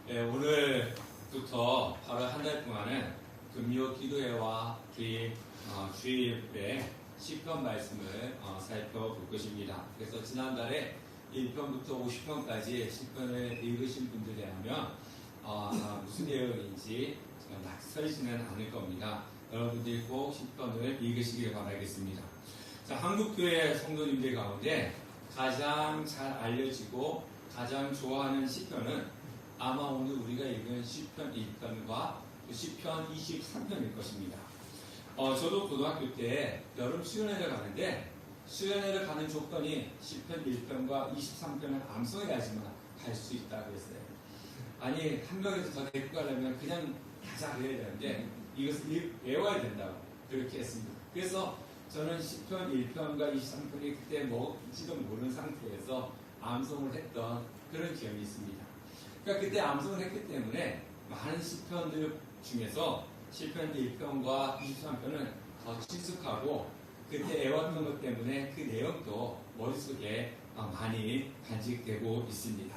네, 오늘부터 바로 한 달 동안은 금요 기도회와 주일에 시편 말씀을 살펴볼 것입니다. 그래서 지난달에 1편부터 50편까지 시편을 읽으신 분들에 하면 무슨 내용인지 낯설지는 않을 겁니다. 여러분들이 꼭 시편을 읽으시길 바라겠습니다. 자, 한국교회 성도님들 가운데 가장 잘 알려지고 가장 좋아하는 시편은 아마 오늘 우리가 읽은 시편 1편과 시편 23편일 것입니다. 저도 고등학교 때 여름 수련회를 가는데 수련회를 가는 조건이 시편 1편과 23편을 암송해야지만 갈 수 있다 그랬어요. 아니 한 명에서 더 데리고 가려면 그냥 가자 그래야 되는데 이것을 외워야 된다고 그렇게 했습니다. 그래서 저는 시편 1편과 23편이 그때 뭔지도 모르는 상태에서 암송을 했던 그런 기억이 있습니다. 그러니까 그때 암송을 했기 때문에 많은 시편들 중에서 시편 1편과 23편은 더 친숙하고 그때 애웠던 것 때문에 그 내용도 머릿속에 많이 간직되고 있습니다.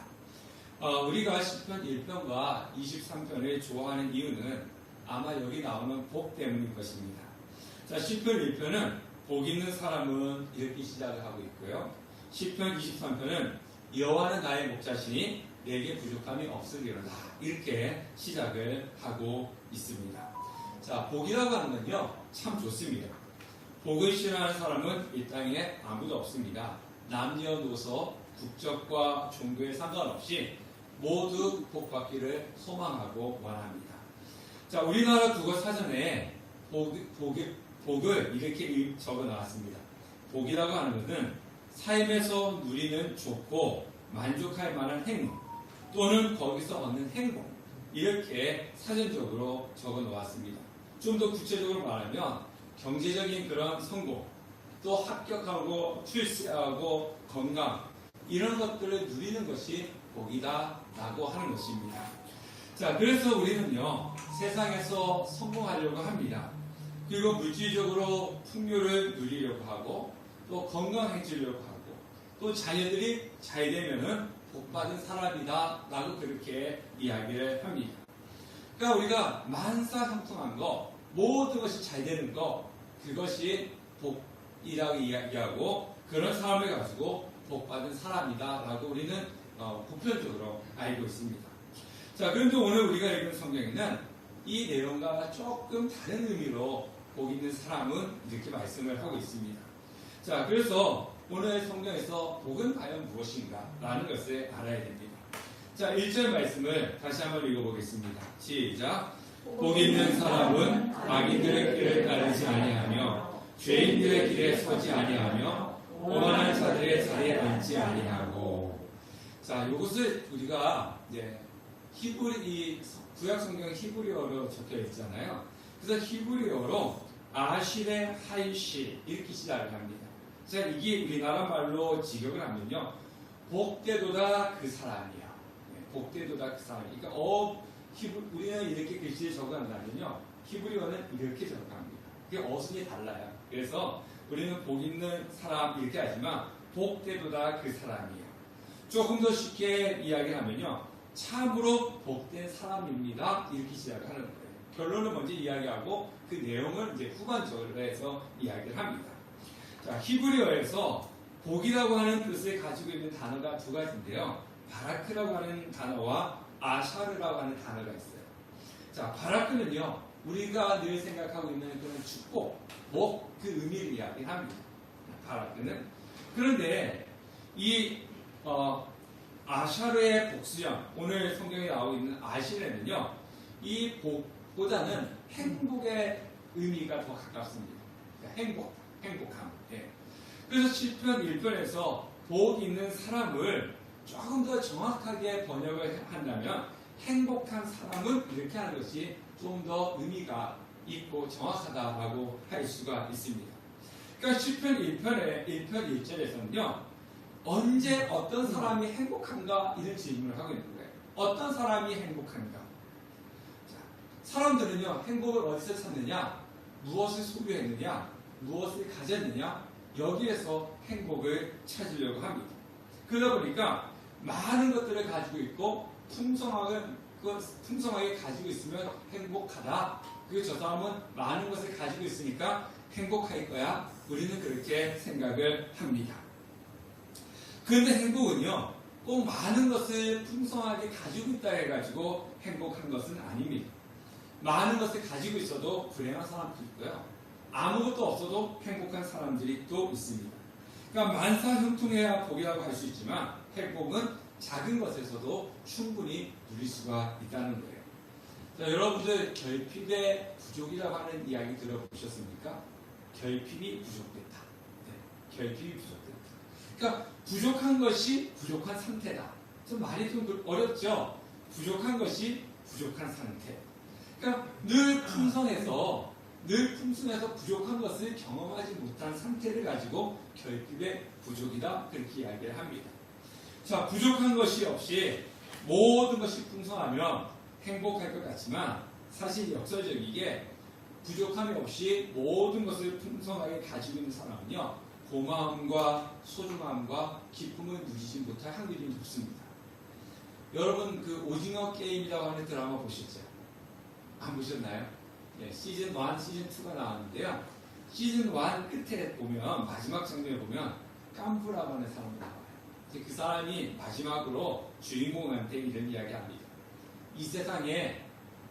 우리가 시편 1편과 23편을 좋아하는 이유는 아마 여기 나오는 복 때문일 것입니다. 자, 시편 1편은 복 있는 사람은 이렇게 시작을 하고 있고요. 시편 23편은 여호와는 나의 목자시니 내게 부족함이 없으리로다 이렇게 시작을 하고 있습니다. 자, 복이라고 하는 건요 참 좋습니다. 복을 싫어하는 사람은 이 땅에 아무도 없습니다. 남녀노소 국적과 종교에 상관없이 모두 복받기를 소망하고 원합니다. 자, 우리나라 국어사전에 복을 이렇게 적어 나왔습니다. 복이라고 하는 것은 삶에서 누리는 좋고 만족할 만한 행복 또는 거기서 얻는 행복 이렇게 사전적으로 적어 놓았습니다. 좀 더 구체적으로 말하면 경제적인 그런 성공 또 합격하고 출세하고 건강 이런 것들을 누리는 것이 복이다 라고 하는 것입니다. 자, 그래서 우리는요 세상에서 성공하려고 합니다. 그리고 물질적으로 풍요를 누리려고 하고 또 건강해지려고 하고 또 자녀들이 잘 되면은 복받은 사람이다 라고 그렇게 이야기를 합니다. 그러니까 우리가 만사형통한 거 모든 것이 잘 되는 거 그것이 복이라고 이야기하고 그런 사람을 가지고 복받은 사람이다 라고 우리는 보편적으로 알고 있습니다. 자, 그런데 오늘 우리가 읽은 성경에는 이 내용과 조금 다른 의미로 복 있는 사람은 이렇게 말씀을 하고 있습니다. 자, 그래서 오늘 성경에서 복은 과연 무엇인가 라는 것을 알아야 됩니다. 자, 1절 말씀을 다시 한번 읽어보겠습니다. 시작. 복 있는 사람은 악인들의 길을 따르지 아니하며 죄인들의 길에 서지 아니하며 오만한 자들의 자리에 앉지 아니하고. 자, 이것을 우리가 이 구약 성경 히브리어로 적혀 있잖아요. 그래서 히브리어로 아실의 하이시 이렇게 시작을 합니다. 자, 이게 우리나라 말로 직역을 하면요 복되도다 그 사람이야. 복되도다 그 사람이. 그러니까 우리는 이렇게 글씨를 적어한다면요 히브리어는 이렇게 적어합니다. 그게 어순이 달라요. 그래서 우리는 복 있는 사람 이렇게 하지만 복되도다 그 사람이야. 조금 더 쉽게 이야기하면요 참으로 복된 사람입니다 이렇게 시작을 하는 거예요. 결론을 먼저 이야기하고 그 내용을 이제 후반적으로 해서 이야기를 합니다. 자, 히브리어에서 복이라고 하는 뜻을 가지고 있는 단어가 두 가지인데요. 바라크라고 하는 단어와 아샤르라고 하는 단어가 있어요. 자, 바라크는요, 우리가 늘 생각하고 있는 그런 축복, 복, 그 의미를 이야기합니다. 바라크는. 그런데 이 아샤르의 복수형, 오늘 성경에 나오고 있는 아시레는요, 이 복보다는 행복의 의미가 더 가깝습니다. 행복함. 예. 그래서 시편 1편에서 복 있는 사람을 조금 더 정확하게 번역을 한다면 행복한 사람은 이렇게 하는 것이 좀 더 의미가 있고 정확하다라고 할 수가 있습니다. 그러니까 시편 1편 1절에서는요 언제 어떤 사람이 행복한가 이런 질문을 하고 있는 거예요. 어떤 사람이 행복한가? 자, 사람들은요 행복을 어디서 찾느냐? 무엇을 소유했느냐? 무엇을 가졌느냐? 여기에서 행복을 찾으려고 합니다. 그러다 보니까 많은 것들을 가지고 있고 풍성한 그 풍성하게 가지고 있으면 행복하다. 그리고 저 사람은 많은 것을 가지고 있으니까 행복할 거야. 우리는 그렇게 생각을 합니다. 그런데 행복은요, 꼭 많은 것을 풍성하게 가지고 있다 해가지고 행복한 것은 아닙니다. 많은 것을 가지고 있어도 불행한 사람도 있고요. 아무것도 없어도 행복한 사람들이 또 있습니다. 그러니까 만사형통해야 복이라고 할 수 있지만 행복은 작은 것에서도 충분히 누릴 수가 있다는 거예요. 자, 여러분들 결핍의 부족이라고 하는 이야기 들어보셨습니까? 결핍이 부족됐다. 네, 결핍이 부족됐다. 그러니까 부족한 것이 부족한 상태다. 좀 말이 좀 어렵죠? 부족한 것이 부족한 상태. 그러니까 늘 풍성해서 부족한 것을 경험하지 못한 상태를 가지고 결핍의 부족이다. 그렇게 이야기를 합니다. 자, 부족한 것이 없이 모든 것이 풍성하면 행복할 것 같지만 사실 역설적이게 부족함이 없이 모든 것을 풍성하게 가지고 있는 사람은요, 고마움과 소중함과 기쁨을 누리지 못할 확률이 높습니다. 여러분 그 오징어 게임이라고 하는 드라마 보셨죠? 안 보셨나요? 네, 시즌 1, 시즌 2가 나왔는데요. 시즌 1 끝에 보면 마지막 장면에 보면 깜부라고 하는 사람이 나와요. 그 사람이 마지막으로 주인공한테 이런 이야기 합니다. 이 세상에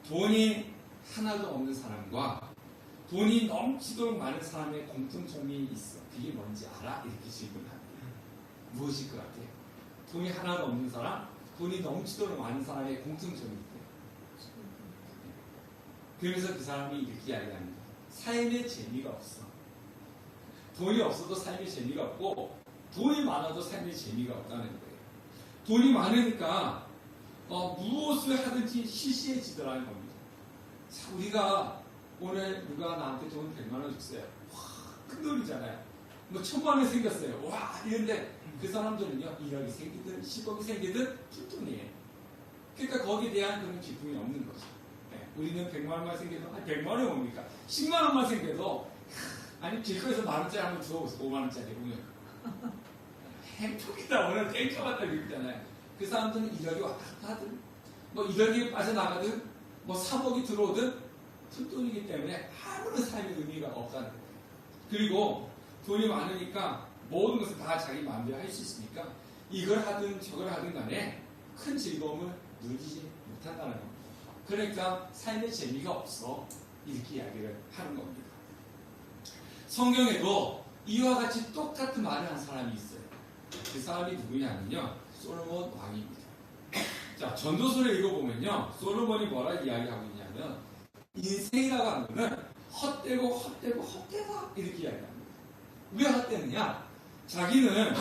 돈이 하나도 없는 사람과 돈이 넘치도록 많은 사람의 공통점이 있어. 그게 뭔지 알아? 이렇게 질문합니다. 무엇일 것 같아요? 돈이 하나도 없는 사람, 돈이 넘치도록 많은 사람의 공통점이 있대요. 그러면서 그 사람이 이렇게 이야기합니다. 삶의 재미가 없어. 돈이 없어도 삶의 재미가 없고 돈이 많아도 삶의 재미가 없다는 거예요. 돈이 많으니까 무엇을 하든지 시시해지더라는 겁니다. 자, 우리가 오늘 누가 나한테 돈 100만 원 줬어요. 와, 큰 돈이잖아요. 뭐 1000만 원이 생겼어요. 와, 이런데 그 사람들은요, 1억이 생기든 10억이 생기든 푼돈이에요. 그러니까 거기에 대한 그런 기쁨이 없는 거죠. 네, 우리는 100만 원만 생겨도 100만 원이 뭡니까? 10만 원만 생겨도 아니 길거리에서 만 원짜리 한번 주워보세요. 5만 원짜리 보면 행복이다. 오늘 땡겨갔다 그러잖아요. 그 사람들은 1억이 왔다 갔다 하든 뭐 1억이 빠져나가든 뭐 3억이 들어오든 푼돈이기 때문에 아무런 삶의 의미가 없다는 거예요. 그리고 돈이 많으니까 모든 것을 다 자기 마음대로 할 수 있으니까 이걸 하든 저걸 하든 간에 큰 즐거움을 누리지 못한다는 겁니다. 그러니까 삶의 재미가 없어. 이렇게 이야기를 하는 겁니다. 성경에도 이와 같이 똑같은 말을 한 사람이 있어요. 그 사람이 누구냐면요, 솔로몬 왕입니다. 자, 전도서를 읽어보면요, 솔로몬이 뭐라 이야기하고 있냐면 인생이라고 하는 거는 헛되고 헛되다 이렇게 이야기합니다. 왜 헛되느냐? 자기는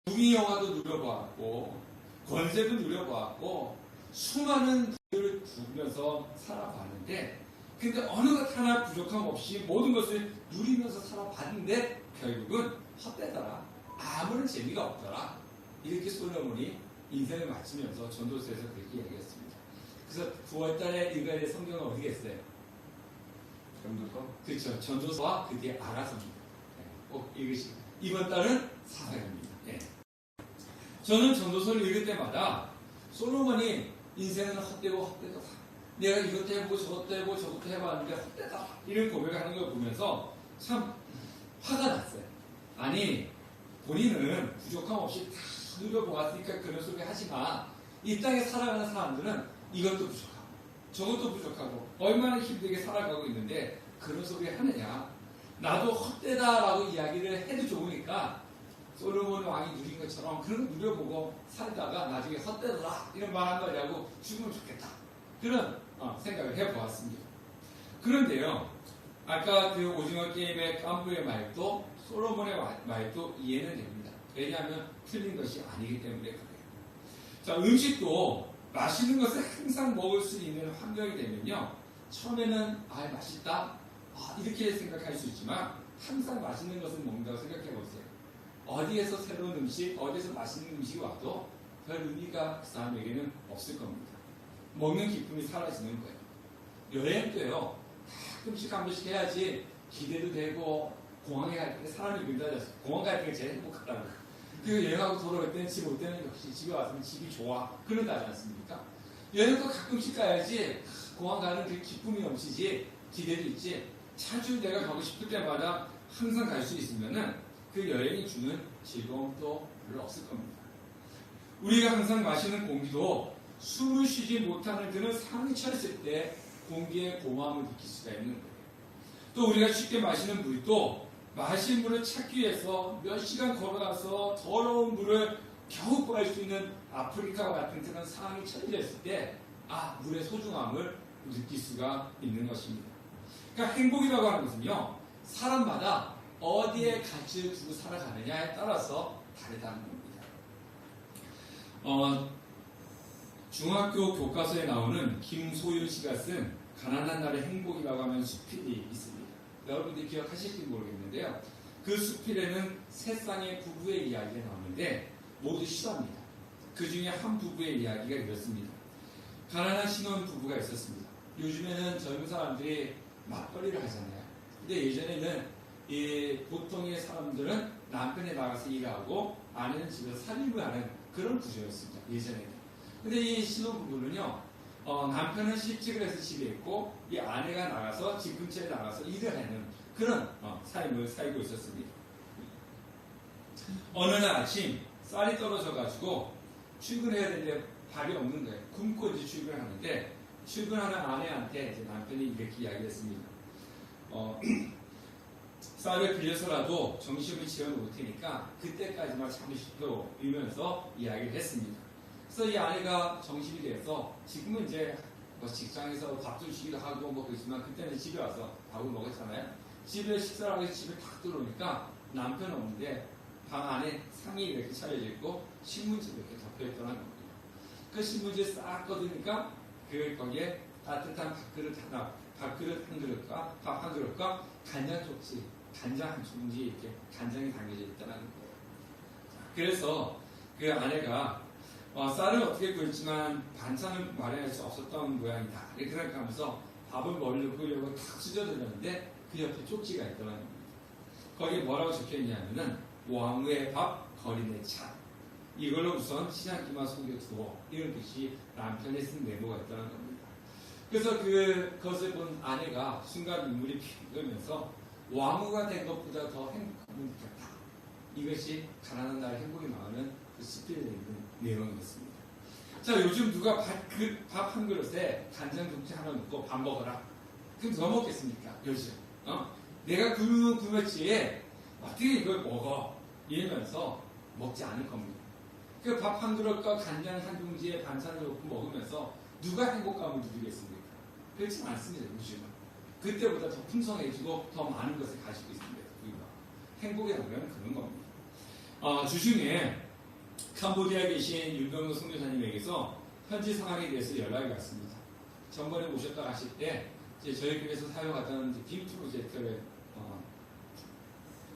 부귀 영화도 누려보았고 권세도 누려보았고 수많은 부를 두면서 살아봤는데 근데 어느 것 하나 부족함 없이 모든 것을 누리면서 살아봤는데 결국은 헛되더라. 아무런 재미가 없더라. 이렇게 솔로몬이 인생을 마치면서 전도서에서 그렇게 얘기했습니다. 그래서 9월달에 읽어야 될 성경은 어디겠어요? 전도서? 그렇죠. 전도서와 그 뒤에 아라서입니다. 네, 꼭 읽으시고 이번 달은 사사입니다. 네. 저는 전도서를 읽을 때마다 솔로몬이 인생은 헛되고 헛되다. 내가 이것도 해보고 저것도 해보고 저것도 해봤는데 헛되다. 이런 고백을 하는 걸 보면서 참 화가 났어요. 아니 본인은 부족함 없이 다 누려보았으니까 그런 소리 하지 마. 이 땅에 살아가는 사람들은 이것도 부족하고 저것도 부족하고 얼마나 힘들게 살아가고 있는데 그런 소리 하느냐. 나도 헛되다라고 이야기를 해도 좋으니까 솔로몬 왕이 누린 것처럼 그런 거 누려보고 살다가 나중에 헛되더라 이런 말 한 거냐고 죽으면 좋겠다. 그런 생각을 해보았습니다. 그런데요, 아까 그 오징어 게임의 깜부의 말도 솔로몬의 말도 이해는 됩니다. 왜냐하면 틀린 것이 아니기 때문에 그래요. 자, 음식도 맛있는 것을 항상 먹을 수 있는 환경이 되면요, 처음에는 맛있다 이렇게 생각할 수 있지만 항상 맛있는 것을 먹는다고 생각해 보세요. 어디에서 새로운 음식, 어디에서 맛있는 음식이 와도 별 의미가 그 사람에게는 없을 겁니다. 먹는 기쁨이 사라지는 거예요. 여행도요, 가끔씩 한 번씩 해야지 기대도 되고 공항에 갈 때 사람이 그러잖아요. 공항 갈 때가 제일 행복하다고. 그 여행하고 돌아올 때는 집 올 때는 역시 집에 왔으면 집이 좋아. 그런다지 않습니까? 여행도 가끔씩 가야지 공항 가는 그 기쁨이 넘치지 기대도 있지 자주 내가 가고 싶을 때마다 항상 갈 수 있으면은 그 여행이 주는 즐거움도 별로 없을 겁니다. 우리가 항상 마시는 공기도 숨을 쉬지 못하는 그런 상황이 처했을 때 공기의 고마움을 느낄 수가 있는 거예요. 또 우리가 쉽게 마시는 물도 마실 물을 찾기 위해서 몇 시간 걸어가서 더러운 물을 겨우 구할 수 있는 아프리카와 같은 그런 상황이 처해져 있을 때 물의 소중함을 느낄 수가 있는 것입니다. 그러니까 행복이라고 하는 것은요, 사람마다 어디에 가치를 두고 살아가느냐에 따라서 다르다는 겁니다. 중학교 교과서에 나오는 김소윤 씨가 쓴 가난한 날의 행복이라고 하는 수필이 있습니다. 여러분들이 기억하실지 모르겠는데요. 그 수필에는 세 쌍의 부부의 이야기가 나오는데 모두 실화입니다. 그 중에 한 부부의 이야기가 이렇습니다. 가난한 신혼 부부가 있었습니다. 요즘에는 젊은 사람들이 맞벌이를 하잖아요. 근데 예전에는 보통의 사람들은 남편이 나가서 일하고 아내는 집에서 살림을 하는 그런 구조였습니다. 예전에는. 근데 이 신혼부부는요, 남편은 실직을 해서 집에 있고 이 아내가 나가서 집 근처에 나가서 일을 하는 그런 삶을 살고 있었습니다. 어느 날 아침 쌀이 떨어져가지고 출근해야 되는데 밥이 없는 거예요. 굶고 이제 출근하는데 출근하는 아내한테 이제 남편이 이렇게 이야기했습니다. 쌀을 빌려서라도 점심을 지어 놓을 테니까 그때까지만 참으시오 이러면서 이야기를 했습니다. 그래서 이 아내가 정신이 돼서 지금은 이제 직장에서 밥도 주기도 하고 그렇지만 그때는 집에 와서 밥을 먹었잖아요. 집에 식사를 하고 집에 탁 들어오니까 남편 없는데 방 안에 상이 이렇게 차려져 있고 신문지 이렇게 덮여있더라는 겁니다. 그 신문지 싹 꺼드니까 거기에 따뜻한 밥그릇 한 그릇과 밥 한 그릇과 간장 쪽지, 간장 한 줌지 이렇게 간장이 담겨져 있다는 거예요. 그래서 그 아내가 쌀을 어떻게 구했지만 반찬을 마련할 수 없었던 모양이다. 이렇게 생각하면서 밥을 멀리 끓이려고 탁 수저들었는데 그 옆에 쪽지가 있더라는 겁니다. 거기에 뭐라고 적혀있냐면은 왕후의 밥, 거린의 차. 이걸로 우선 시장기만 속여두어 이런 뜻이 남편이 쓴 메모가 있다는 겁니다. 그래서 그것을 본 아내가 순간 눈물이 핑 흐르면서 왕후가 된 것보다 더 행복함을 느꼈다. 이것이 가난한 나라의 행복이 나오는 그 수필에 있는 내용이었습니다. 자, 요즘 누가 밥 한 그릇에 간장 김치 하나 넣고 밥 먹어라. 그럼 누가 먹겠습니까? 요즘. 내가 굶었지에 어떻게 이걸 먹어? 이러면서 먹지 않을 겁니다. 그 밥 한 그릇과 간장 한 봉지에 반찬을 넣고 먹으면서 누가 행복감을 누리겠습니까? 그렇지 않습니다. 요즘은. 그때보다 더 풍성해지고 더 많은 것을 가지고 있습니다. 우리가. 행복이라는 건 그런 겁니다. 주중에 캄보디아에 계신 윤병로 선교사님에게서 현지 상황에 대해서 연락이 왔습니다. 전번에 오셨다 가실 때 저희 교회에서 사용하던 빔 프로젝트를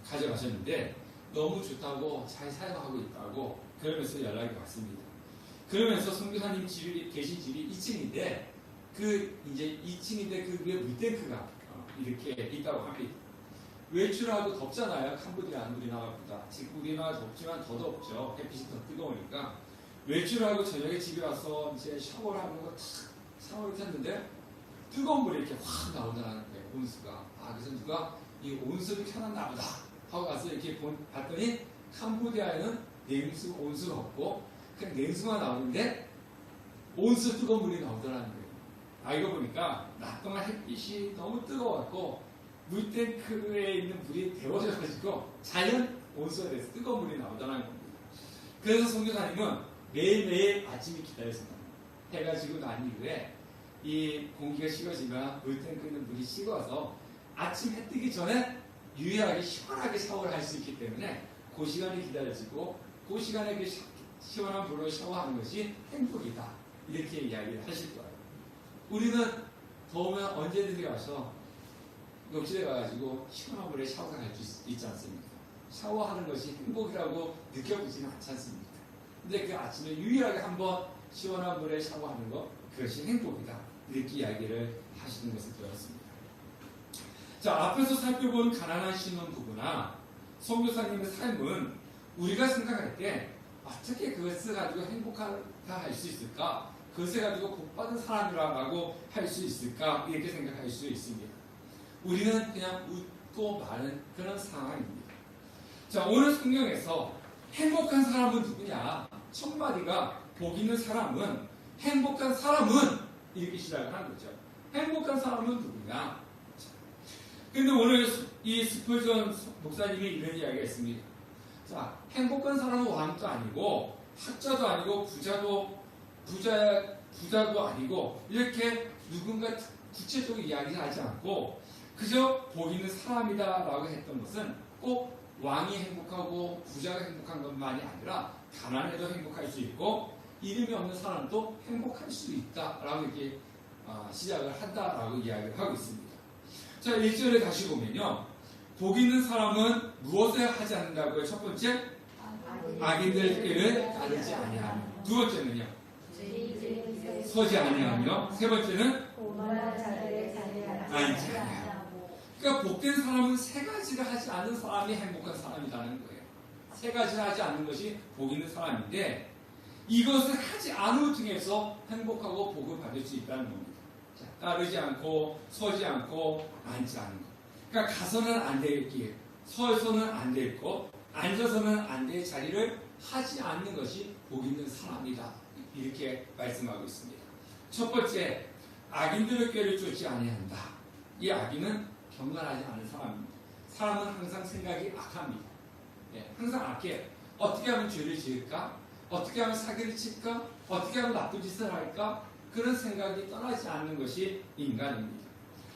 가져가셨는데 너무 좋다고 잘 사용하고 있다고 그러면서 연락이 왔습니다. 그러면서 선교사님 집이 계신 집이 2층인데 이제 2층인데 그 위에 물탱크가 이렇게 있다고 합니다. 외출하고 덥잖아요. 캄보디아는 우리나라보다. 지금 우리나라 덥지만 더 덥죠. 햇빛이 더 뜨거우니까. 외출하고 저녁에 집에 와서 이제 샤워를 하는 거 탁 샤워를 했는데 뜨거운 물이 이렇게 확 나오더라는 거예요. 온수가. 그래서 누가 이 온수를 켜놨나 보다 하고 가서 이렇게 봤더니 캄보디아에는 온수가 없고 그냥 냉수가 나오는데 온수 뜨거운 물이 나오더라는 거예요. 알고 보니까 낮 동안 햇빛이 너무 뜨거웠고 물탱크에 있는 물이 데워져가지고 자연 온수가 돼서 뜨거운 물이 나오더라는 겁니다. 그래서 선교사님은 매일매일 아침에 기다렸습니다. 해가 지고 난 이후에 이 공기가 식어지면 물탱크에 있는 물이 식어서 아침 해 뜨기 전에 유일하게 시원하게 샤워를 할 수 있기 때문에 그 시간이 기다려지고 그 시간에 그 시원한 물로 샤워하는 것이 행복이다. 이렇게 이야기를 하실 거예요. 우리는 더우면 언제든지 가서 욕실에 가가지고 시원한 물에 샤워할 수 있지 않습니까? 샤워하는 것이 행복이라고 느껴보지는 않지 않습니까? 근데 그 아침에 유일하게 한번 시원한 물에 샤워하는 것, 그것이 행복이다. 이렇게 이야기를 하시는 것을 들었습니다. 자, 앞에서 살펴본 가난한 신혼부부나 선교사님의 삶은 우리가 생각할 때 어떻게 그것을 가지고 행복하다 할 수 있을까? 그것을 가지고 복받은 사람이라고 할 수 있을까? 이렇게 생각할 수 있습니다. 우리는 그냥 웃고 마는 그런 상황입니다. 자, 오늘 성경에서 행복한 사람은 누구냐? 첫 마디가 복 있는 사람은, 행복한 사람은 이렇게 시작을 하는 거죠. 행복한 사람은 누구냐? 근데 오늘 이 스펄전 목사님이 이런 이야기가 있습니다. 자, 행복한 사람은 왕도 아니고 학자도 아니고 부자도 아니고 이렇게 누군가 구체적으로 이야기하지 않고 그저 복 있는 사람이다라고 했던 것은 꼭 왕이 행복하고 부자가 행복한 것만이 아니라 가난해도 행복할 수 있고 이름이 없는 사람도 행복할 수 있다라고 이렇게 시작을 한다라고 이야기를 하고 있습니다. 자, 1절에 다시 보면요. 복 있는 사람은 무엇을 하지 않는다고요? 첫 번째, 악인들 길을 따르지 아니하며. 두 번째는요, 서지 아니하며. 세 번째는 앉지 아니하며. 그러니까 복된 사람은 세 가지를 하지 않는 사람이 행복한 사람이라는 거예요. 세 가지를 하지 않는 것이 복 있는 사람인데 이것을 하지 않음을 통해서 행복하고 복을 받을 수 있다는 겁니다. 자, 따르지 않고 서지 않고 앉지 않는 것. 그러니까 가서는 안 될 길, 서서는 안 될 것, 앉아서는 안 될 자리를 하지 않는 것이 복 있는 사람이다. 이렇게 말씀하고 있습니다. 첫 번째, 악인들의 꾀를 쫓지 아니한다. 이 악인은 경건하지 않은 사람입니다. 사람은 항상 생각이 악합니다. 항상 악해. 어떻게 하면 죄를 지을까? 어떻게 하면 사기를 칠까? 어떻게 하면 나쁜 짓을 할까? 그런 생각이 떠나지 않는 것이 인간입니다.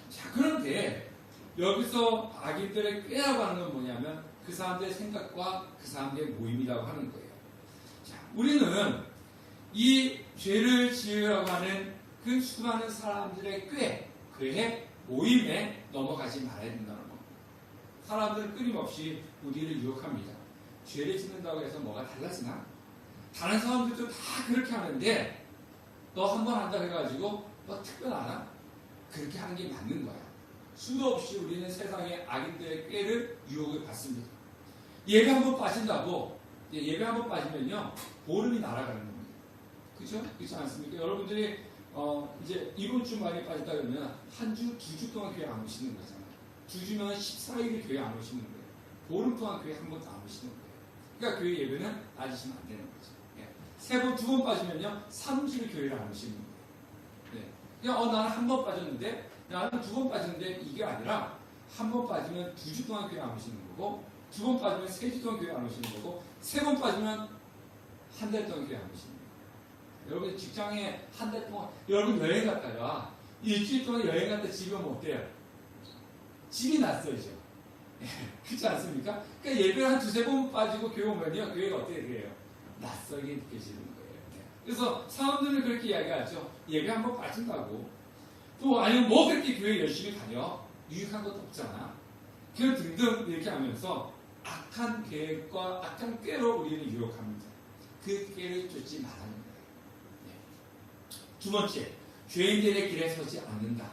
자, 그런데 여기서 악인들의 꾀라고 하는 건 뭐냐면 그 사람들의 생각과 그 사람들의 모임이라고 하는 거예요. 자, 우리는 이 죄를 지으려고 하는 그 수많은 사람들의 그의 모임에 넘어가지 말아야 된다는 겁니다. 사람들은 끊임없이 우리를 유혹합니다. 죄를 짓는다고 해서 뭐가 달라지나? 다른 사람들도 다 그렇게 하는데 너 한 번 한다고 해가지고 너 특별하나? 그렇게 하는 게 맞는 거야. 수도 없이 우리는 세상의 악인들의 꾀를 유혹을 받습니다. 예배 한 번 빠진다고 예배 한 번 빠지면요 보름이 날아가는 겁니다. 그죠? 그렇지 않습니까? 여러분들이 이제 이번 주 만에 빠졌다 그러면 한 주, 두 주 동안 교회 안 오시는 거잖아요. 두 주면 14일을 교회 안 오시는 거예요. 보름 동안 교회 한 번도 안 오시는 거예요. 그러니까 교회 예배는 빠지시면 안 되는 거죠. 세 번, 두 번 빠지면요 3주를 교회를 안 오시는 거예요. 그냥 나는 한 번 빠졌는데 나는 두 번 빠졌는데 이게 아니라 한 번 빠지면 2주 동안 교회 안 오시는 거고 두 번 빠지면 3주 동안 교회 안 오시는 거고 세 번 빠지면 한 달 동안 교회 안 오시는 거예요. 여러분 직장에 한 달 동안 여러분 여행 갔다가 일주일 동안 여행 갔다 집에 오면 어때요? 집이 낯설죠. 그렇지 않습니까? 그러니까 예배 한 두세 번 빠지고 교회 오면요 교회가 어떻게 돼요? 낯설게 느껴지는 거예요. 그래서 사람들은 그렇게 이야기하죠. 예배 한 번 빠진다고. 또 아니면 뭐 그렇게 교회 열심히 다녀? 유익한 것도 없잖아. 그 등등 이렇게 하면서 악한 계획과 악한 꾀로 우리는 유혹합니다. 그 꾀를 쫓지 말라는 거예요. 두 번째, 죄인들의 길에 서지 않는다.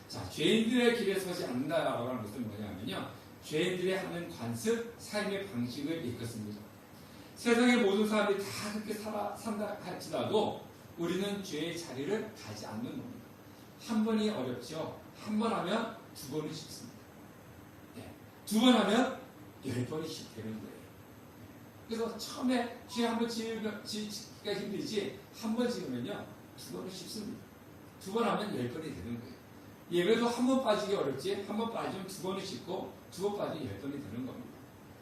자, 죄인들의 길에 서지 않는다라고 하는 것은 뭐냐면요. 죄인들의 하는 관습, 삶의 방식을 일컫습니다. 세상의 모든 사람들이 다 그렇게 산다 할지라도 우리는 죄의 자리를 가지 않는 겁니다. 한 번이 어렵죠. 한 번 하면 두 번은 쉽습니다. 두 번 하면 10번이 쉽되는 거예요. 그래서 처음에 죄 한 번 지기가 힘들지 한 번 지으면요 두 번은 쉽습니다. 두 번 하면 10번이 되는 거예요. 예배도 한 번 빠지기 어렵지 한 번 빠지면 두 번은 쉽고 두 번 빠지면 10번이 되는 겁니다.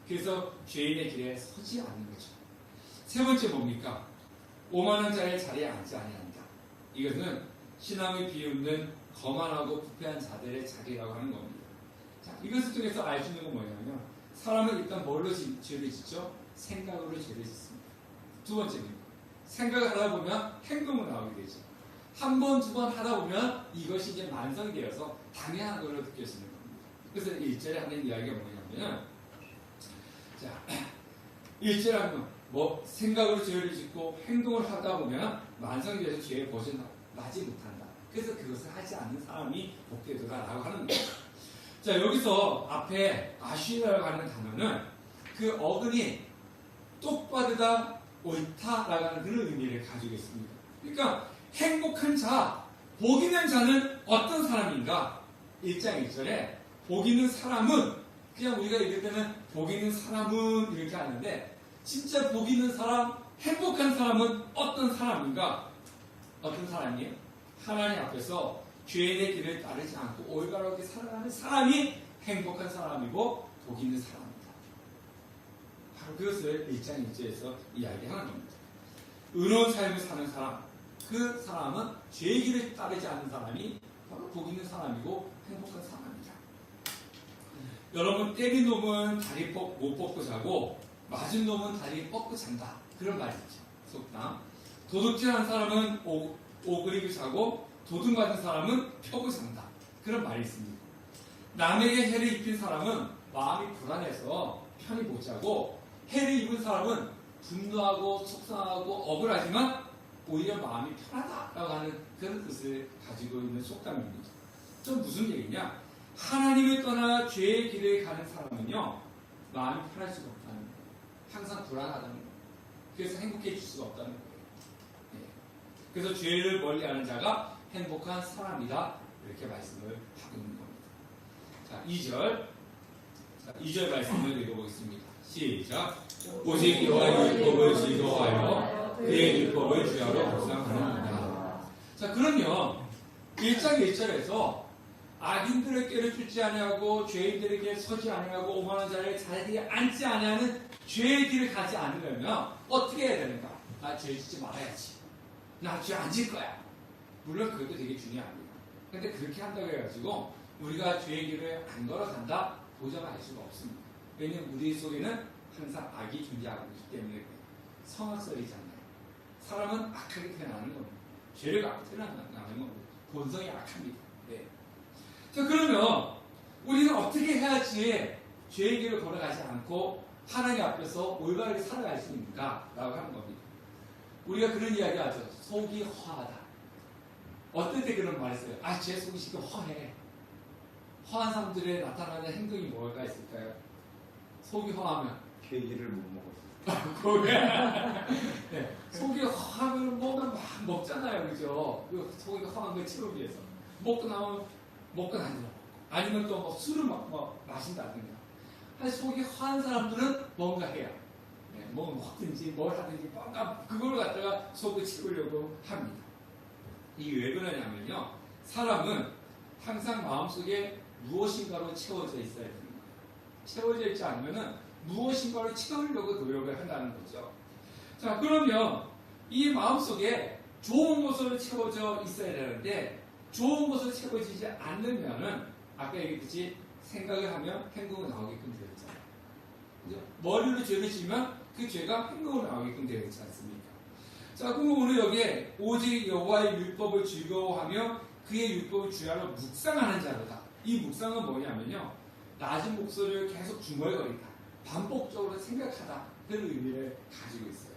그래서 죄인의 길에 서지 않는 거죠. 세 번째 뭡니까? 오만한 자의 자리에 앉지 아니한다. 이것은 신앙을 비웃는 거만하고 부패한 자들의 자리라고 하는 겁니다. 자, 이것을 통해서 알 수 있는 건 뭐냐면요. 사람은 일단 뭘로 죄를 짓죠? 생각으로 죄를 짓습니다. 두 번째는 생각을 하다 보면 행동을 나오게 되죠. 한 번, 두 번 하다 보면 이것이 이제 만성이 되어서 당연한 걸로 느껴지는 겁니다. 그래서 1절에 하는 이야기가 뭐냐면 자, 1절에 하면 뭐 생각으로 죄를 짓고 행동을 하다 보면 만성이 되어서 죄에 벗어나지 못한다. 그래서 그것을 하지 않는 사람이 복되도다라고 하는 거예요. 자, 여기서 앞에 아쉬라고 하는 단어는 그 어근이 똑바르다, 옳다라고 하는 그런 의미를 가지고 있습니다. 그러니까 행복한 자, 복 있는 자는 어떤 사람인가? 1장 1절에 복 있는 사람은, 그냥 우리가 읽을 때는 복 있는 사람은 이렇게 하는데, 진짜 복 있는 사람, 행복한 사람은 어떤 사람인가? 어떤 사람이에요? 하나님 앞에서 죄인의 길을 따르지 않고 올바르게 살아가는 사람이 행복한 사람이고 복 있는 사람입니다. 바로 그것을 1장 1절에서 이야기하는 겁니다. 의로운 삶을 사는 사람, 그 사람은 죄의 길을 따르지 않는 사람이 바로 복 있는 사람이고 행복한 사람입니다. 여러분, 때린 놈은 다리 못 뻗고 자고 맞은 놈은 다리 뻗고 잔다. 그런 말이 있죠. 속담. 도둑질한 사람은 오그리고 자고 도둑 맞은 사람은 펴고 잔다. 그런 말이 있습니다. 남에게 해를 입힌 사람은 마음이 불안해서 편히 못 자고, 해를 입은 사람은 분노하고 속상하고 억울하지만 오히려 마음이 편하다라고 하는 그런 뜻을 가지고 있는 속담입니다. 좀 무슨 얘기냐? 하나님을 떠나 죄의 길을 가는 사람은요, 마음이 편할 수가 없다는 거예요. 항상 불안하다는 거예요. 그래서 행복해질 수가 없다는 거예요. 네. 그래서 죄를 멀리하는 자가 행복한 사람이다, 이렇게 말씀을 하고 있는 겁니다. 자, 2절 말씀을 읽어보겠습니다. 시작. 오직 여호와의 율법을 즐거워하여 그의 율법을 주야로 묵상하는구나. 자, 그러면 1장 1절에서 악인들의 꾀를 쫓지 아니하고 죄인들에게 서지 아니하고 오만한 자의 자리에 앉지 아니하는 죄의 길을 가지 않으려면 어떻게 해야 되는가? 나 죄 짓지 말아야지. 나 죄 안 질 거야. 물론 그것도 되게 중요합니다. 근데 그렇게 한다고 해가지고 우리가 죄의 길을 안 걸어간다? 보장할 수가 없습니다. 왜냐하면 우리 속에는 항상 악이 존재하고 있기 때문에 그래요. 성악설이잖아요. 사람은 악하게 태어나는 겁니다. 죄를 갖고 태어나는 겁니다. 본성이 악합니다. 네. 자, 그러면 우리는 어떻게 해야지 죄의 길을 걸어가지 않고 하나님 앞에서 올바르게 살아갈 수 있는가? 라고 하는 겁니다. 우리가 그런 이야기 하죠. 속이 허하다. 어떨 때 그런 말을 써요? 아, 제 속이 지금 허해. 허한 사람들의 나타나는 행동이 뭐가 있을까요? 속이 허하면 계기를 못 먹었어요. 네. 속이 허하면 뭐가 막 먹잖아요, 그죠? 그 속이 허한 걸 채우기 위해서 먹고 나면 먹고 나면 아니면 또 뭐 술을 막 마신다든가. 속이 허한 사람들은 뭔가 해요. 네, 뭐 먹든지 뭘 하든지 뭔가 그걸 갖다가 속을 채우려고 합니다. 이게 왜 그러냐면요, 사람은 항상 마음속에 무엇인가로 채워져 있어야 됩니다. 채워져 있지 않으면 무엇인가를 채우려고 노력을 한다는 거죠. 자, 그러면 이 마음속에 좋은 것으로 채워져 있어야 되는데 좋은 것으로 채워지지 않으면은 아까 얘기했듯이 생각을 하면 행동이 나오게끔 되어 있잖아요. 그죠? 머리로 죄를 지으면 그 죄가 행동으로 나오게끔 되어 있지 않습니까? 자, 그럼 오늘 여기에 오직 여호와의 율법을 즐거워하며 그의 율법을 주야로 묵상하는 자로다. 이 묵상은 뭐냐면요, 낮은 목소리를 계속 중얼거린다, 반복적으로 생각하다, 그런 의미를 가지고 있어요.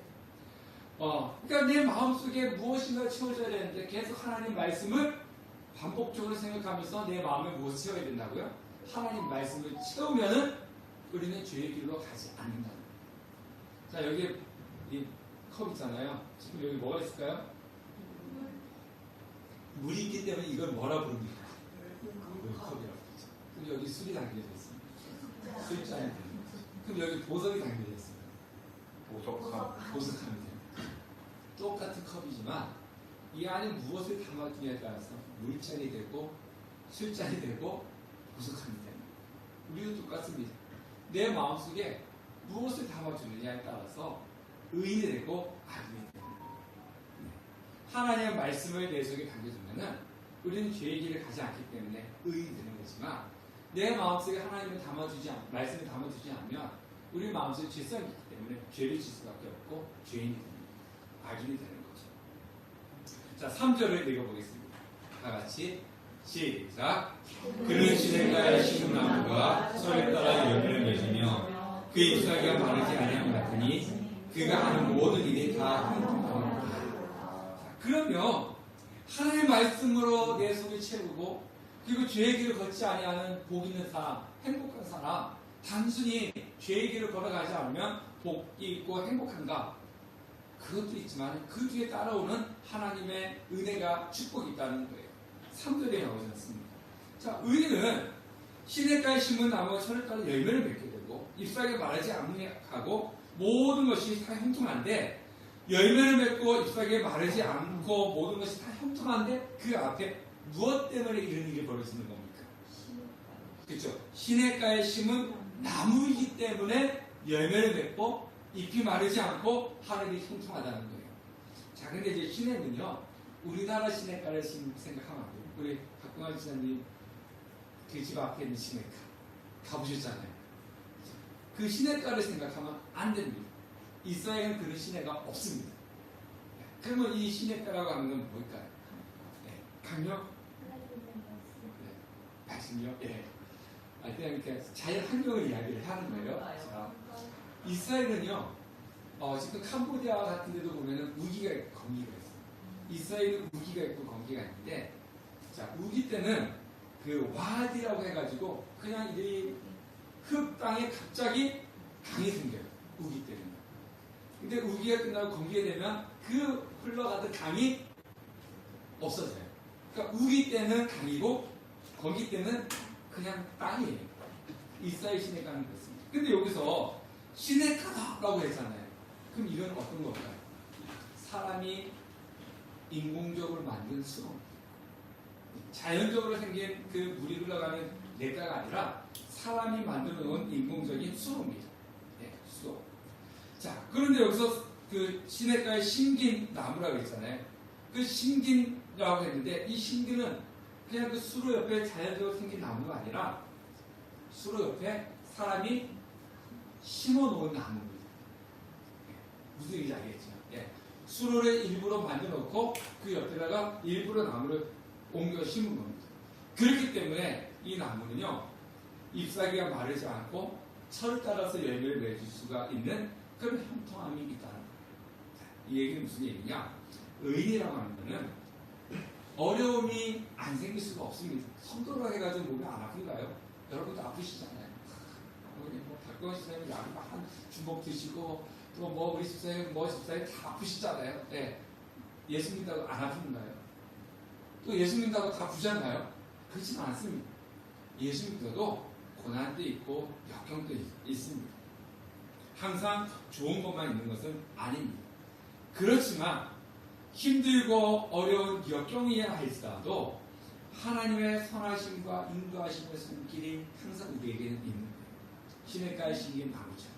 그러니까 내 마음속에 무엇인가 채워져야 되는데 계속 하나님 말씀을 반복적으로 생각하면서 내 마음에 무엇을 채워야 된다고요? 하나님 말씀을 채우면은 우리는 죄의 길로 가지 않는다. 자, 여기 이 컵 있잖아요. 지금 여기 뭐가 있을까요? 물이 있기 때문에 이걸 뭐라 부릅니까? 컵이라고 그러죠. 그럼 여기 술이 담겨져 있습니다. 술잔이 됩니다. 그럼 여기 보석이 담겨져 있습니다. 보석함이 됩니다. 똑같은 컵이지만 이 안에 무엇을 담아두냐에 따라서 물잔이 되고 술잔이 되고 보석함이 됩니다. 우리도 똑같습니다. 내 마음속에 무엇을 담아주느냐에 따라서 의인이 되고 악인이 됩니다. 하나님의 말씀을 내 속에 담겨두면은 우리는 죄의 길을 가지 않기 때문에 의인이 되는 거지만, 내 마음속에 하나님을 말씀을 담아두지 않으면 우리 마음속에 죄성이 있기 때문에 죄를 질 수밖에 없고 죄인이 됩니다. 악인이 되는 거죠. 자, 3절을 읽어보겠습니다. 다 같이 시작. 그는 시냇가의 시금나무가 sol에 따라 열매를 맺으며 그 잎사귀가 마르지 아니함 같으니 그가 하는 모든 일이 다 행복하노라. 그러면 하나님의 말씀으로 내 속을 채우고 그리고 죄의 길을 걷지 아니하는 복 있는 사람, 행복한 사람, 단순히 죄의 길을 걸어가지 않으면 복이 있고 행복한가? 그것도 있지만 그 뒤에 따라오는 하나님의 은혜가 축복이 있다는 거예요. 3절에 나오지 않습니까? 자, 의인은 시냇가에 심은 나무가 철을 따라 열매를 맺게 되고 잎사귀가 마르지 않고 모든 것이 다 형통한데, 열매를 맺고 잎사귀가 마르지 않고 모든 것이 다 형통한데 그 앞에 무엇 때문에 이런 일이 벌어지는 겁니까? 그렇죠. 시냇가에 심은 나무이기 때문에 열매를 맺고 잎이 마르지 않고 하늘이 형통하다는 거예요. 자, 근데 이제 시냇는요, 우리나라 시냇가를 생각하면 안 돼요. 우리 박동환 지사님 그 집 앞에 있는 시냇가 가보셨잖아요. 그 시냇가를 생각하면 안 됩니다. 이스라엘은 그런 시내가 없습니다. 그러면 이 시냇가라고 하는 건 뭘까요? 네, 강력? 네, 말씀요? 예. 그냥 이렇게 자연 환경을 이야기를 하는 거예요. 자, 이스라엘은요, 지금 캄보디아 같은 데도 보면은 우기가 있고 건기가 있어요. 이스라엘은 우기가 있고 건기가 있는데, 자, 우기 때는 그 와디라고 해가지고 그냥 이 흙 땅에 갑자기 강이 생겨요. 우기 때는. 근데 우기가 끝나고 건기가 되면 그 흘러가던 강이 없어져요. 그러니까 우기 때는 강이고 건기 때는 그냥 땅이에요. 이스라엘 시내가는 그렇습니다. 근데 여기서 시내가다라고 했잖아요. 그럼 이건 어떤 걸까요? 사람이 인공적으로 만든 수로, 자연적으로 생긴 그 물이 흘러가는 냇가가 아니라 사람이 만들어 놓은 인공적인 수로입니다. 네, 수로. 자, 그런데 여기서 그 시냇가에 심긴 나무라고 했잖아요. 그 심긴이라고 했는데, 이 심긴은 그냥 그 수로 옆에 자연적으로 생긴 나무가 아니라 수로 옆에 사람이 심어 놓은 나무입니다. 무슨 얘기인지 알겠죠? 예. 수로를 일부러 만들어 놓고 그 옆에다가 일부러 나무를 옮겨 심은 겁니다. 그렇기 때문에 이 나무는요, 잎사귀가 마르지 않고 철을 따라서 열매를 맺을 수가 있는 그런 형통함이 있다는 거예요. 이 얘기는 무슨 얘기냐? 의인이라고 하는 거는 어려움이 안 생길 수가 없습니다. 성도로 해가지고 몸이 안 아픈가요? 여러분도 아프시잖아요. 우리 뭐 박건희 선생님 약 한 주먹 드시고 또 뭐 우리 집사님 다 아프시잖아요. 네. 예수 믿다고 안 아픈가요? 또 예수 믿다고 다 부자인가요? 그렇지는 않습니다. 예수 믿어도 고난도 있고 역경도 있습니다. 항상 좋은 것만 있는 것은 아닙니다. 그렇지만 힘들고 어려운 역경이야 할지라도 하나님의 선하심과 인도하심의 손길이 항상 우리에게는 있는 거예요. 시냇가에 심긴 나무처럼.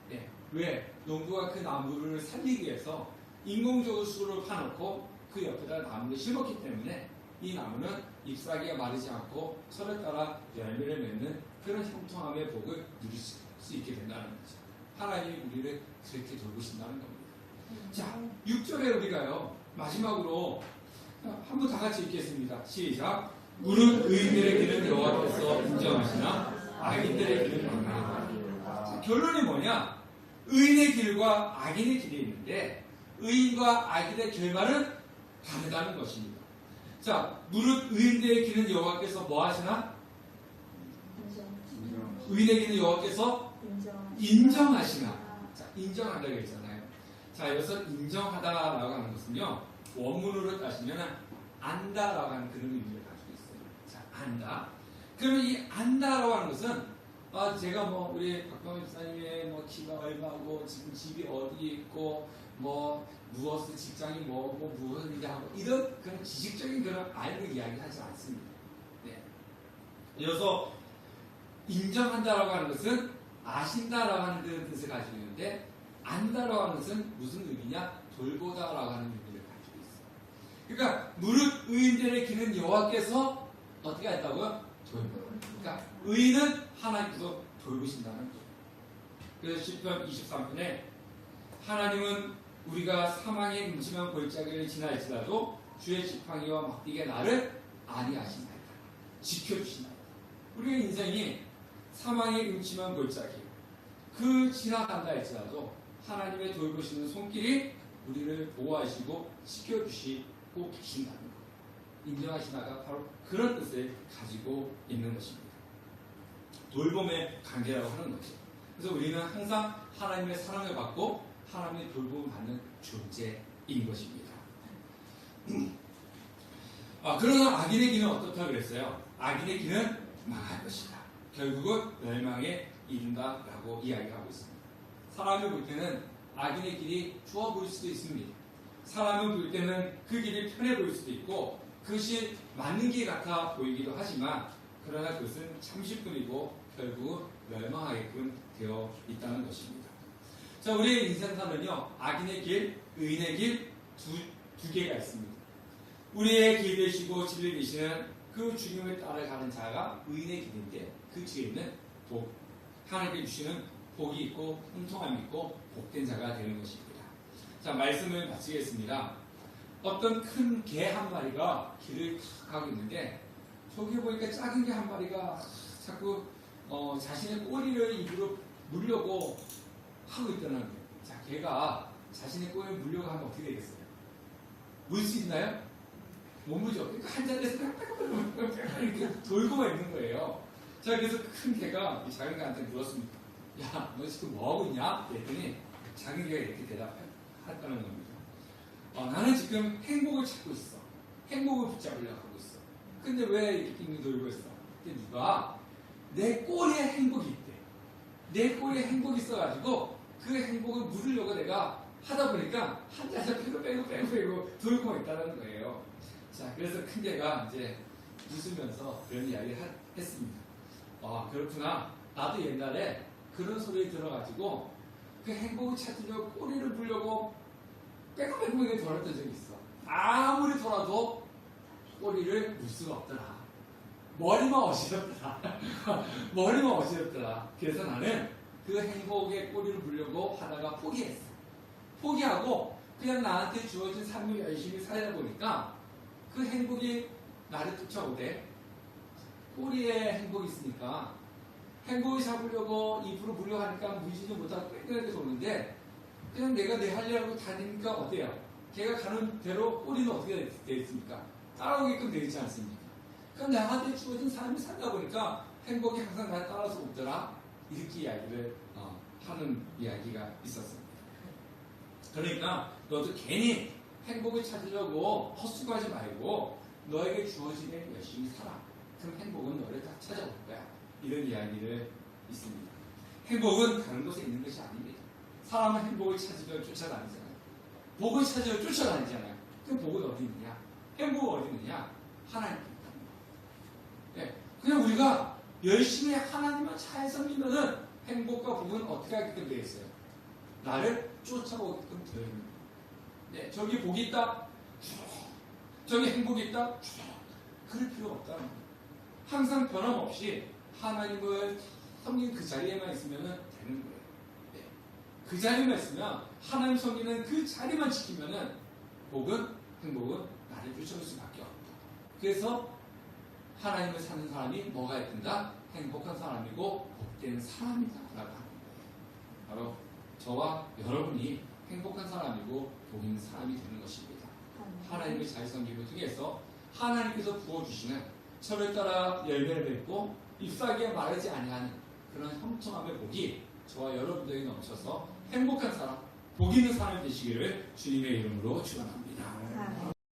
네. 왜? 농부가 그 나무를 살리기 위해서 인공적으로 수를 파놓고 그 옆에다 나무를 심었기 때문에 이 나무는 잎사귀가 마르지 않고 철을 따라 열매를 맺는 그런 형통함의 복을 누릴 수 있게 된다는 거죠. 하나님이 우리를 그렇게 돌보신다는 겁니다. 자, 6절에 우리가요, 마지막으로 한번 다 같이 읽겠습니다. 시작. 무릇 의인들의 길은 여호와께서 인정하시나 악인들의 길은 망하리라. 결론이 뭐냐? 의인의 길과 악인의 길이 있는데 의인과 악인의 결말은 다르다는 것입니다. 자, 무릇 의인들의 길은 여호와께서 뭐 하시나? 의인의 길은 여호와께서 인정하시나. 자, 인정한다고 했잖아요. 자, 여기서 인정하다라고 하는 것은요, 원문으로 따지면 안다라고 하는 그런 의미를 가지고 있어요. 자, 안다. 그러면 이 안다라고 하는 것은 제가 뭐 우리 박광희 집사님의 뭐 키가 얼마고 지금 집이 어디 있고 뭐 무엇을 직장이 뭐고 무엇을 이제 하고 이런 그런 지식적인 그런 알고 이야기하지 않습니다. 네. 이어서 인정한다라고 하는 것은 아신다라고 하는 그런 뜻을 가지고 있는데, 안다라고 하는 것은 무슨 의미냐? 돌보다라고 하는 의미를 가지고 있어요. 그러니까 무릇 의인들의 길은 여호와께서 어떻게 했다고요? 돌보다. 그러니까 의인은 하나님께서 돌보신다는 거예요. 그래서 시편 23편에 하나님은 우리가 사망의 음침한 골짜기를 지날지라도 주의 지팡이와 막대기가 나를 안위하시나이다. 지켜주시나이다. 우리의 인생이 사망의 음침한 골짜기 그 지나간다 할지라도 하나님의 돌보시는 손길이 우리를 보호하시고 지켜주시고 계신다는 것, 인정하시나가 바로 그런 뜻을 가지고 있는 것입니다. 돌봄의 관계라고 하는 거죠. 그래서 우리는 항상 하나님의 사랑을 받고 하나님의 돌봄을 받는 존재인 것입니다. 그러나 악인의 길은 어떻다 그랬어요? 악인의 길은 망할 것이다. 결국은 멸망에 이른다라고 이야기하고 있습니다. 사람이 볼 때는 악인의 길이 좋아 보일 수도 있습니다. 사람은 볼 때는 그 길이 편해 보일 수도 있고 그것이 맞는 길 같아 보이기도 하지만 그러나 그것은 잠시뿐이고 결국은 멸망하게끔 되어 있다는 것입니다. 자, 우리의 인생사는요, 악인의 길, 의인의 길 두 개가 있습니다. 우리의 길 되시고 진리 되시는 그 주님을 따라가는 자가 의인의 길인데 그 뒤에 있는 복, 하나님께 주시는 복이 있고 형통함이 있고 복된 자가 되는 것입니다. 자, 말씀을 마치겠습니다. 어떤 큰 개 한 마리가 길을 탁 가고 있는데 저기 보니까 작은 개 한 마리가 자꾸 자신의 꼬리를 입으로 물려고 하고 있다는 거예요. 자, 개가 자신의 꼬리를 물려고 하면 어떻게 되겠어요? 물 수 있나요? 못 물죠. 그러니까 한 자리에서 이렇게 돌고만 있는 거예요. 자, 그래서 큰 개가 이 작은 개한테 물었습니다. 야, 너 지금 뭐 하고 있냐? 그랬더니 작은 개가 이렇게 대답했다는 겁니다. 나는 지금 행복을 찾고 있어. 행복을 붙잡으려고 하고 있어. 근데 왜 이렇게 빙빙 돌고 있어? 근데 누가 내 꼬리에 행복이 있대. 내 꼬리에 행복이 있어가지고 그 행복을 물으려고 내가 하다 보니까 한 자리에서 빼고 돌고 있다는 거예요. 자, 그래서 큰 개가 이제 웃으면서 그런 이야기를 했습니다. 그렇구나. 나도 옛날에 그런 소리 들어가지고 그 행복을 찾으려고 꼬리를 물려고 빼고 돌았던 적이 있어. 아무리 돌아도 꼬리를 물 수가 없더라. 머리만 어지럽더라. 머리만 어지럽더라. 그래서 나는 그 행복의 꼬리를 물려고 하다가 포기했어. 포기하고 그냥 나한테 주어진 삶을 열심히 살다 보니까 그 행복이 나를 쫓아오대. 꼬리에 행복이 있으니까 행복을 잡으려고 입으로 물려고 하니까 무지도 못하고 뺑뺑하게 도는데 그냥 내가 내 할 일 하고 다니니까 어때요? 걔가 가는 대로 꼬리는 어떻게 되어 있습니까? 따라오게끔 되어 있지 않습니까? 그럼 나한테 주어진 삶을 살다 보니까 행복이 항상 날 따라서 오더라. 이렇게 이야기를 하는 이야기가 있었습니다. 그러니까 너도 괜히 행복을 찾으려고 헛수고하지 말고 너에게 주어진 일 열심히 살아. 그럼 행복은 너를 다 찾아올 거야. 이런 이야기를 있습니다. 행복은 다른 곳에 있는 것이 아닙니다. 사람은 행복을 찾으려 쫓아다니잖아요. 복을 찾으려 쫓아다니잖아요. 그럼 복은 어디 있느냐? 행복은 어디 있느냐? 하나님께 있다는 거예요. 네. 그냥 우리가 열심히 하나님을 잘 섬기면은 행복과 복은 어떻게 하게끔 되어 있어요? 나를 쫓아오게끔 되어 있는 거예요. 네. 저기 복이 있다? 저기 행복이 있다? 그럴 필요가 없다는 거예요. 항상 변함없이 하나님을 섬기는 그 자리에만 있으면 되는 거예요. 네. 그 자리에만 있으면 하나님 섬기는 그 자리만 지키면 복은 행복은 나를 쫓아올 수밖에 없다. 그래서 하나님을 사는 사람이 뭐가 있든다? 행복한 사람이고 복된 사람이다 라고 하는 거예요. 바로 저와 여러분이 행복한 사람이고 복 있는 사람이 되는 것입니다. 하나님을 잘 섬기고 통해서 하나님께서 부어주시는 철을 따라 열매를 맺고 잎사귀에 마르지 아니하는 그런 형통함의 복이 저와 여러분들에게 넘쳐서 행복한 사람, 복 있는 사람이 되시기를 주님의 이름으로 축원합니다.